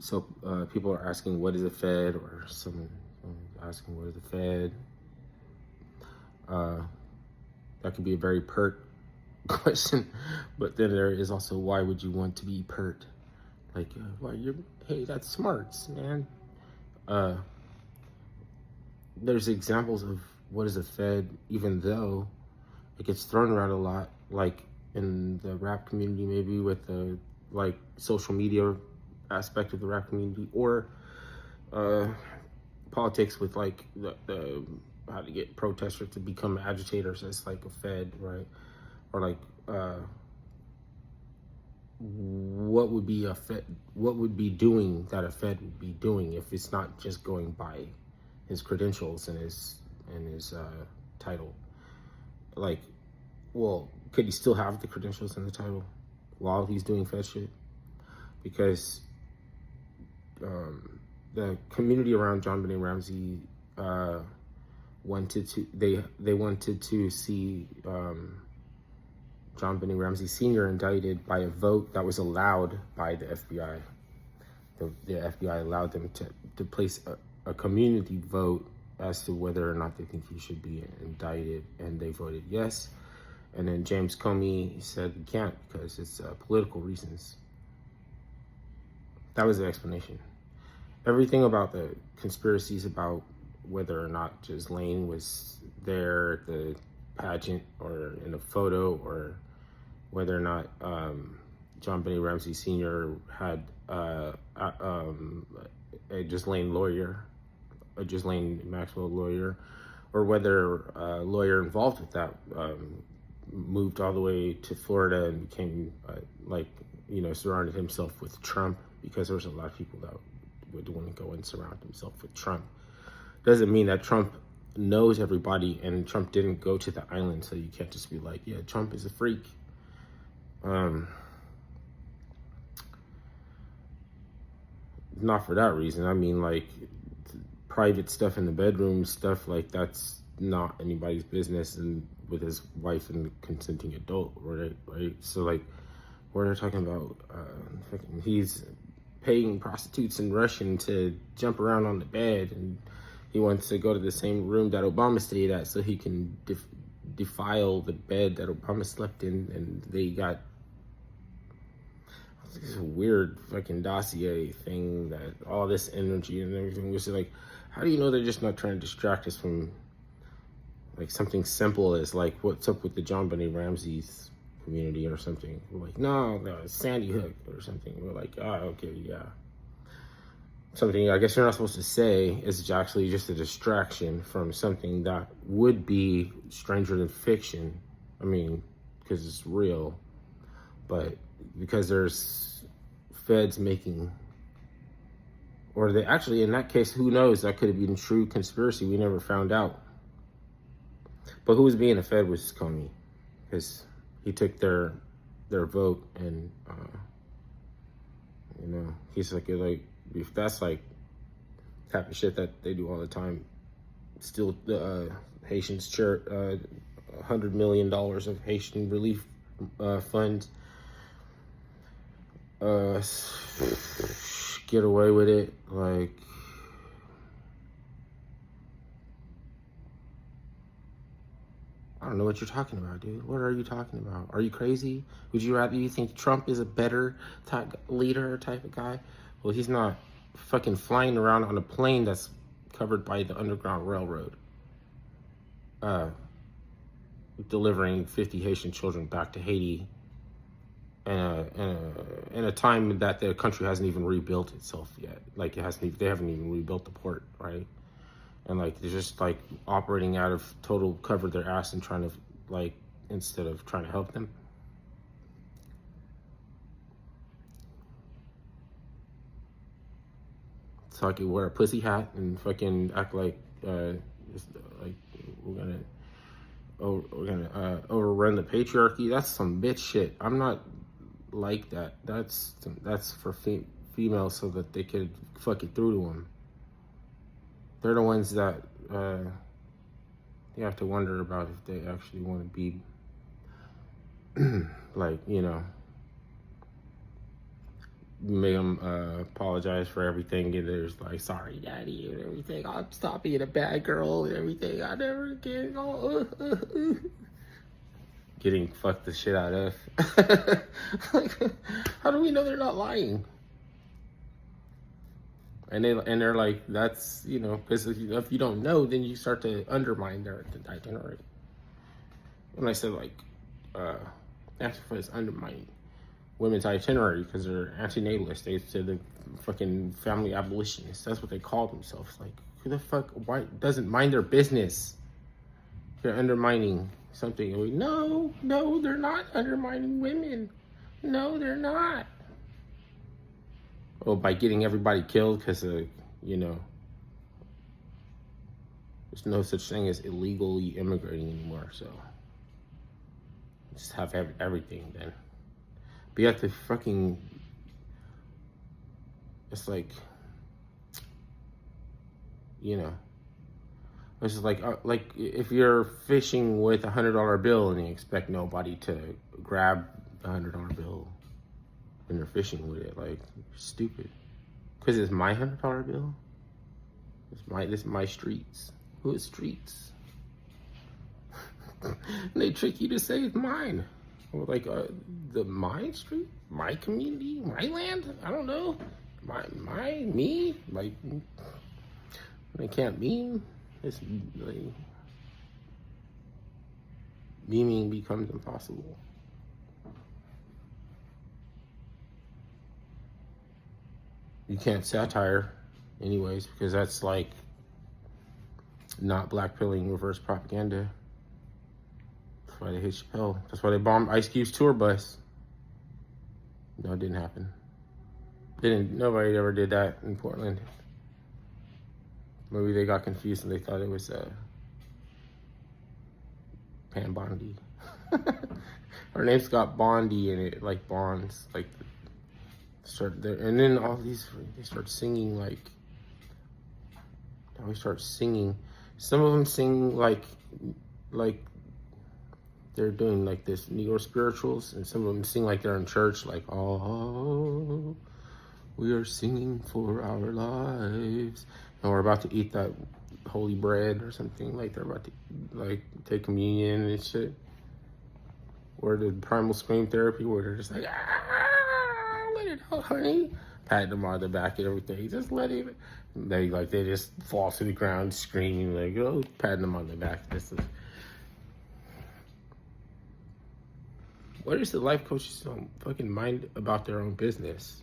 So people are asking, what is a Fed? Or someone asking, what is the Fed? That could be a very pert question, but then there is also, why would you want to be pert? Like, well, hey, that's smarts, man. Uh, there's examples of what is a Fed, even though it gets thrown around a lot, like in the rap community, maybe with the like social media aspect of the rap community, or uh, politics with like the how to get protesters to become agitators as like a Fed, right? Or like what would be a Fed? What would be doing that a Fed would be doing if it's not just going by his credentials and his title? Like, well, could he still have the credentials and the title while he's doing Fed shit? Because the community around JonBenét Ramsey wanted to they wanted to see JonBenét Ramsey Sr. indicted by a vote that was allowed by the FBI. The FBI allowed them to place a community vote as to whether or not they think he should be indicted, and they voted yes. And then James Comey said we can't because it's political reasons. That was the explanation. Everything about the conspiracies about whether or not Ghislaine was there at the pageant or in a photo, or whether or not JonBenét Ramsey Sr. had a Ghislaine lawyer, a Ghislaine Maxwell lawyer, or whether a lawyer involved with that moved all the way to Florida and became surrounded himself with Trump, because there was a lot of people that would want to go and surround himself with Trump. Doesn't mean that Trump knows everybody and Trump didn't go to the island, so you can't just be like, yeah, Trump is a freak. Not for that reason. I mean, like, private stuff in the bedroom, stuff like that's not anybody's business, and with his wife and consenting adult, right? So like, we're talking about he's paying prostitutes in Russian to jump around on the bed, and he wants to go to the same room that Obama stayed at so he can defile the bed that Obama slept in, and they got this weird fucking dossier thing, that all this energy and everything was like, how do you know they're just not trying to distract us from like something simple as like what's up with the JonBenét Ramsey's community or something? We're like, no, it's Sandy Hook or something. We're like, okay, yeah. Something I guess you're not supposed to say is actually just a distraction from something that would be stranger than fiction. I mean, because it's real, but because there's Feds making, or they actually, in that case, who knows, that could have been true conspiracy. We never found out. But who was being a Fed was Comey, because he took their vote, and he's like if that's like type of shit that they do all the time, still the Haitians share $100 million of Haitian relief funds, get away with it. Like, I don't know what you're talking about, dude. What are you talking about? Are you crazy? Would you rather, you think Trump is a better type leader type of guy? Well, he's not fucking flying around on a plane that's covered by the Underground Railroad, delivering 50 Haitian children back to Haiti in a time that the country hasn't even rebuilt itself yet. Like, they haven't even rebuilt the port, right? And like, they're just like operating out of total cover their ass and trying to, like, instead of trying to help them. So I could wear a pussy hat and fucking act like like we're gonna overrun the patriarchy. That's some bitch shit. I'm not like that. That's for females so that they could fuck it through to them. They're the ones that you have to wonder about if they actually want to be like, make them apologize for everything, and there's like, sorry daddy and everything, I'll stop being a bad girl and everything, I never again, getting fucked the shit out of. Like, how do we know they're not lying? And they're like, that's, you know, because if you don't know, then you start to undermine their itinerary. When I said like, Antifa is undermining women's itinerary because they're anti-natalist. They said the fucking family abolitionists. That's what they call themselves. Like, who the fuck? Why doesn't mind their business? They're undermining something. No, they're not undermining women. No, they're not. Oh, by getting everybody killed because of, you know, there's no such thing as illegally immigrating anymore. So just have everything then. But you have to fucking, it's like, you know, it's just like if you're fishing with $100 bill and you expect nobody to grab the $100 bill when you're fishing with it, like, you're stupid. Because it's my $100 bill. This is my streets. Whose streets? And they trick you to say it's mine. Or like my street, my community, my land. I don't know. Me. Like, they can't meme. It's like, memeing becomes impossible. You can't satire, anyways, because that's like not blackpilling reverse propaganda. That's why they hit Chappelle. That's why they bombed Ice Cube's tour bus. No, it didn't happen. Nobody ever did that in Portland. Maybe they got confused and they thought it was Pam Bondi. Her name's got Bondi in it, like Bonds, like and then all these, they start singing like, now we start singing. Some of them sing like they're doing like this neo spirituals, and some of them sing like they're in church, like, oh, we are singing for our lives, and we're about to eat that holy bread or something, like they're about to like take communion and shit. Or the primal scream therapy, where they're just like, let it out, honey, patting them on the back and everything, just let it. They just fall to the ground screaming, like, oh, patting them on the back. What is the life coaches don't fucking mind about their own business?